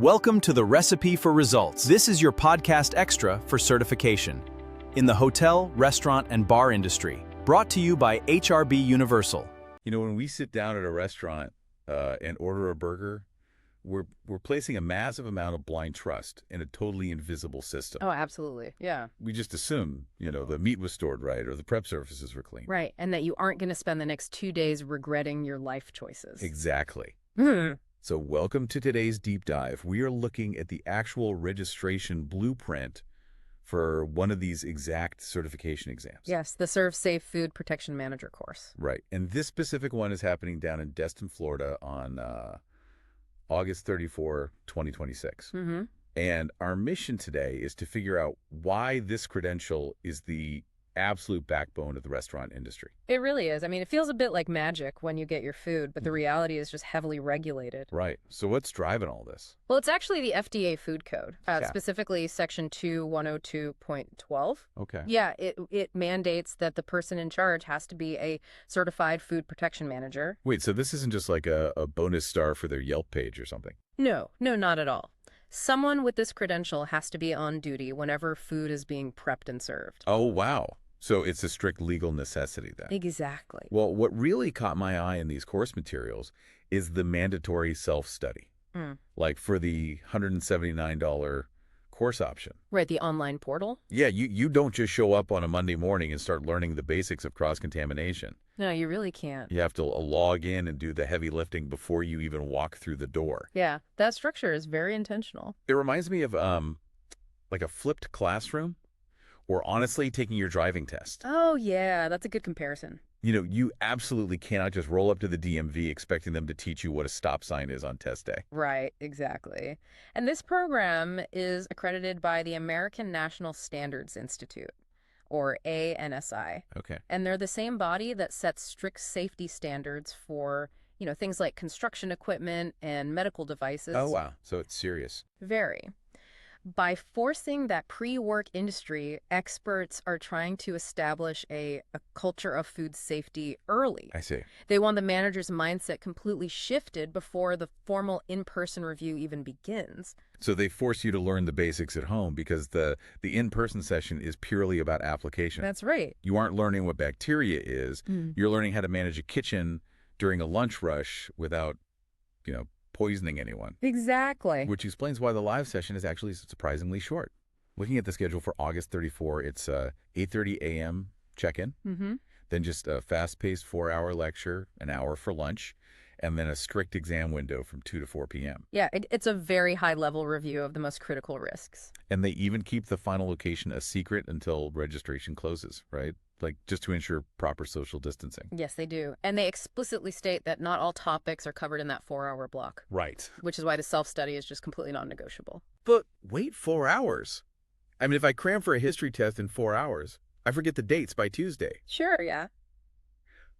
Welcome to the Recipe for Results. This is your podcast extra for certification in the hotel, restaurant, and bar industry. Brought to you by HRB Universal. You know, when we sit down at a restaurant and order a burger, we're placing a massive amount of blind trust in a totally invisible system. Oh, absolutely. Yeah. We just assume, the meat was stored right or the prep surfaces were clean. Right. And that you aren't going to spend the next 2 days regretting your life choices. Exactly. So welcome to today's deep dive. We are looking at the actual registration blueprint for one of these exact certification exams. Yes, the ServSafe Food Protection Manager course. Right. And this specific one is happening down in Destin, Florida on August 34, 2026. Mm-hmm. And our mission today is to figure out why this credential is the absolute backbone of the restaurant industry. It really is. I mean, it feels a bit like magic when you get your food, but the reality is just heavily regulated. Right. So what's driving all this? Well, it's actually the FDA food code, Yeah. specifically Section 2102.12. Okay. Yeah, it mandates that the person in charge has to be a certified food protection manager. Wait, so this isn't just like a bonus star for their Yelp page or something? No, not at all. Someone with this credential has to be on duty whenever food is being prepped and served. Oh, wow. So it's a strict legal necessity then. Exactly. Well, what really caught my eye in these course materials is the mandatory self-study. Like for the $179 course option. Right, the online portal? Yeah, you don't just show up on a Monday morning and start learning the basics of cross-contamination. No, you really can't. You have to log in and do the heavy lifting before you even walk through the door. Yeah, that structure is very intentional. It reminds me of like a flipped classroom or honestly taking your driving test. Oh, yeah, that's a good comparison. You absolutely cannot just roll up to the DMV expecting them to teach you what a stop sign is on test day. Right, exactly. And this program is accredited by the American National Standards Institute, or ANSI. Okay. And they're the same body that sets strict safety standards for, things like construction equipment and medical devices. Oh, wow. So it's serious. Very. By forcing that pre-work industry, experts are trying to establish a culture of food safety early. I see. They want the manager's mindset completely shifted before the formal in-person review even begins. So they force you to learn the basics at home because the in-person session is purely about application. That's right. You aren't learning what bacteria is. You're learning how to manage a kitchen during a lunch rush without, poisoning anyone. Exactly. Which explains why the live session is actually surprisingly short. Looking at the schedule for August 34, it's 8:30 a.m. check-in, then just a fast-paced 4-hour lecture, an hour for lunch, and then a strict exam window from 2 to 4 p.m. Yeah, it's a very high-level review of the most critical risks. And they even keep the final location a secret until registration closes, right? Like just to ensure proper social distancing. Yes, they do. And they explicitly state that not all topics are covered in that 4-hour block. Right. Which is why the self-study is just completely non-negotiable. But wait 4 hours. I mean, if I cram for a history test in 4 hours, I forget the dates by Tuesday. Sure, yeah.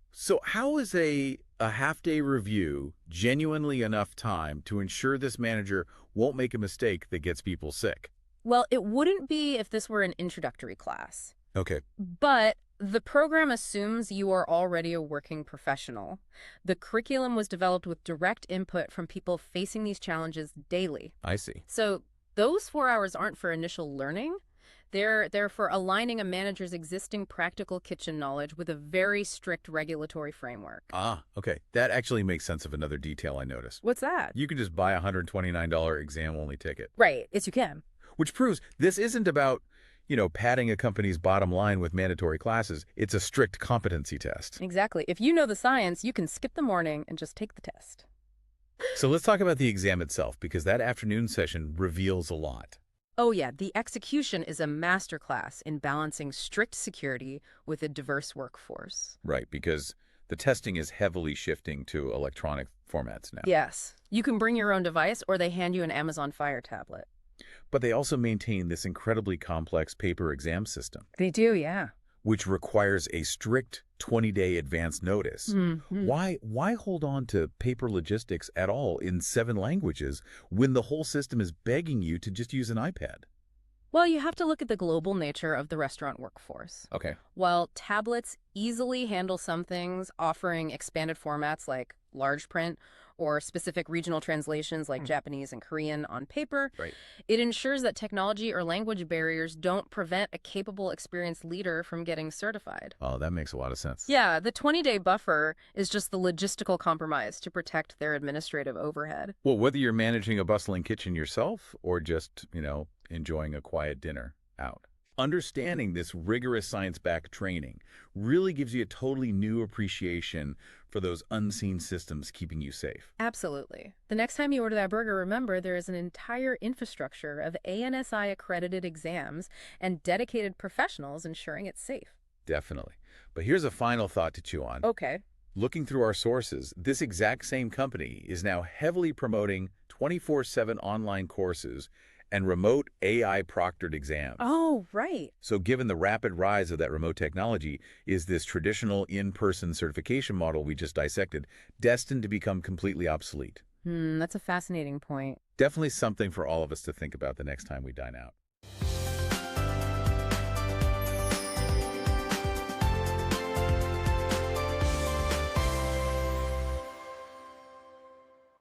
So how is a half-day review genuinely enough time to ensure this manager won't make a mistake that gets people sick? Well, it wouldn't be if this were an introductory class. Okay. But the program assumes you are already a working professional. The curriculum was developed with direct input from people facing these challenges daily. I see. So those 4 hours aren't for initial learning. They're for aligning a manager's existing practical kitchen knowledge with a very strict regulatory framework. Ah, okay. That actually makes sense of another detail I noticed. What's that? You can just buy a $129 exam-only ticket. Right. Yes, you can. Which proves this isn't about, padding a company's bottom line with mandatory classes. It's a strict competency test. Exactly. If you know the science, you can skip the morning and just take the test. So let's talk about the exam itself, because that afternoon session reveals a lot. Oh yeah, the execution is a masterclass in balancing strict security with a diverse workforce. Right, because the testing is heavily shifting to electronic formats now. Yes. You can bring your own device or they hand you an Amazon Fire tablet. But they also maintain this incredibly complex paper exam system. They do, yeah. Which requires a strict 20-day advance notice. Mm-hmm. Why hold on to paper logistics at all in 7 languages when the whole system is begging you to just use an iPad? Well, you have to look at the global nature of the restaurant workforce. Okay. While tablets easily handle some things, offering expanded formats like large print or specific regional translations like Japanese and Korean on paper. Right. It ensures that technology or language barriers don't prevent a capable, experienced leader from getting certified. Oh, that makes a lot of sense. Yeah, the 20-day buffer is just the logistical compromise to protect their administrative overhead. Well, whether you're managing a bustling kitchen yourself or just, enjoying a quiet dinner out. Understanding this rigorous science-backed training really gives you a totally new appreciation for those unseen systems keeping you safe. Absolutely. The next time you order that burger, remember there is an entire infrastructure of ANSI-accredited exams and dedicated professionals ensuring it's safe. Definitely. But here's a final thought to chew on. Okay. Looking through our sources, this exact same company is now heavily promoting 24/7 online courses and remote AI proctored exams. Oh, right. So given the rapid rise of that remote technology, is this traditional in-person certification model we just dissected destined to become completely obsolete? That's a fascinating point. Definitely something for all of us to think about the next time we dine out.